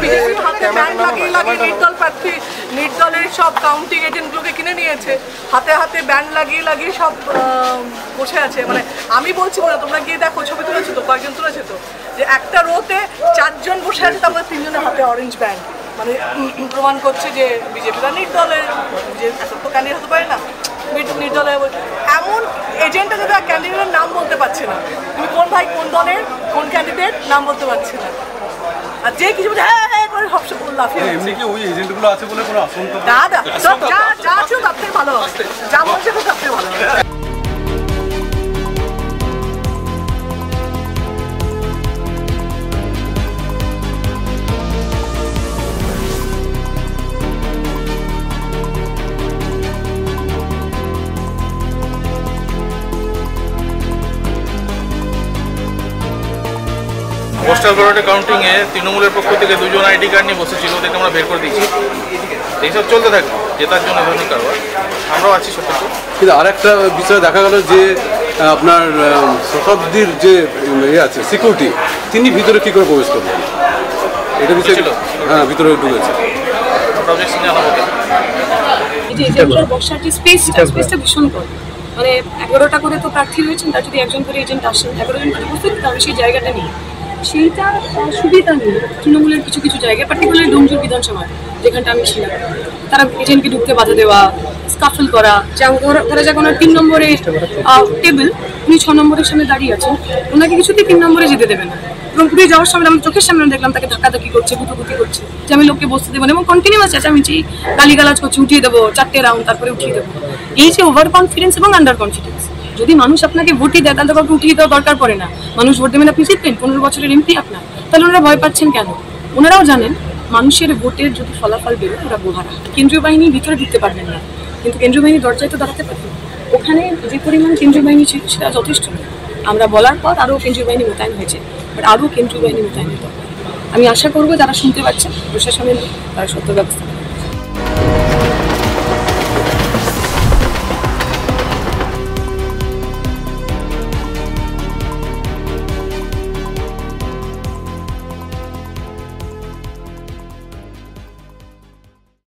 BJP হাতে band লাগিয়ে লাগিয়ে নির্দল প্রার্থী নির্দলের সব কাউন্টিং এজেন্টগুলোকে কিনে নিয়েছে, হাতে হাতে ব্যান্ড লাগিয়ে লাগিয়ে সব বসে আছে। মানে আমি বলছি বলে তোমরা গিয়ে দেখো, ছবি তুলেছো তো, কয়েকজন তুলেছে তো, যে একটা রোতে 4 জন বসে আছে, তারপরে 3 জনের হাতে অরেঞ্জ ব্যান্ড। মানে প্রমাণ করছে যে বিজেপিরা নির্দলের, যে এত তো ক্যান্ডিডেট হতে পারে না নির্দলের। এমন এজেন্টে যদি ক্যান্ডিডেটের নাম বলতে পারছে না, তুমি কোন ভাই কোন দলের কোন ক্যান্ডিডেট নাম বলতে পারছে না, আর যে কিছু হ্যাঁ হ্যাঁ করে সবসময় লাফিয়ে। এমনি কি ওই এজেন্টগুলো আছে বলে কোনো আশঙ্কা? দাদা যা যা আছে তার থেকে ভালো হবে, যা বলছে তার থেকে ভালো হবে। পোস্টাল ব্যালটে কাউন্টিংয়ে তৃণমূলের পক্ষ থেকে 2 জন আইডি কার্ড নিয়ে বসেছিল, ওদেরকে আমরা বের করে দিয়েছি। এইসব চলতে থাকবে, জেতার জন্য ধরনের কারবার, আমরাও আছি সতর্ক। কিন্তু আর একটা বিষয় দেখা গেল যে আপনার শতাব্দীর যে আছে সিকিউরিটি, তিনি ভিতরে কি করে প্রবেশ করবেন, এটা বিষয় ছিল। হ্যাঁ, ভিতরে ঢুকেছে। অবজেকশন জানাবো। এই যে এজেন্টের বসার যে স্পেসটা ভীষণ কম। মানে 11টা করে তো প্রার্থী রয়েছেন, তার যদি একজন করে এজেন্ট আসেন, 11 জন করে বসতে তাহলে সেই জায়গাটা নেই। সেইটা সুবিধা নেই তৃণমূলের কিছু কিছু জায়গায়, পার্টিকুলার ডোমজুর বিধানসভা যেখানটা আমি ছিলাম, তারা এজেন্টকে ঢুকতে বাধা দেওয়া, স্কাফল করা। যেমন ধরা যাক ওনার 3 নম্বরে টেবিল, উনি 6 নম্বরের সামনে দাঁড়িয়ে আছেন, ওনাকে কিছুতেই 3 নম্বরে যেতে দেবে না। এবং ঘুরে যাওয়ার সময় আমি চোখের সামনে দেখলাম তাকে ধাক্কাধাক্কি করছে, গুতুগুতি করছে, যে আমি লোককে বসতে দেবো না, এবং কন্টিনিউয়াস চেঁচামেচি গালিগালাজ করছে, উঠিয়ে দেবো 4টে রাউন্ড, তারপরে উঠিয়ে দেবো। এই যে ওভার কনফিডেন্স এবং আন্ডার কনফিডেন্স, যদি মানুষ আপনাকে ভোটই দেয় তাহলে কাউকে উঠিয়ে দেওয়া দরকার পড়ে না। মানুষ ভোট দেবেন, আপনি জিতবেন, 15 বছরের এমপি আপনার, তাহলে ওনারা ভয় পাচ্ছেন কেন? ওনারাও জানেন মানুষের ভোটের যদি ফলাফল বেরোয় ওরা বোহারা। কেন্দ্রীয় বাহিনী ভিতরে ঢুকতে পারবেন না, কিন্তু কেন্দ্রীয় বাহিনী দরজায় তো দাঁড়াতে পারবেন। ওখানে যে পরিমাণ কেন্দ্রীয় বাহিনী ছিল সেটা যথেষ্ট নয়। আমরা বলার পর আরও কেন্দ্রীয় বাহিনী মোতায়েন হয়েছে, বাট আরও কেন্দ্রীয় বাহিনী মোতায়েন হতে হবে। আমি আশা করবো যারা শুনতে পাচ্ছেন প্রশাসনের তারা সত্য ব্যবস্থা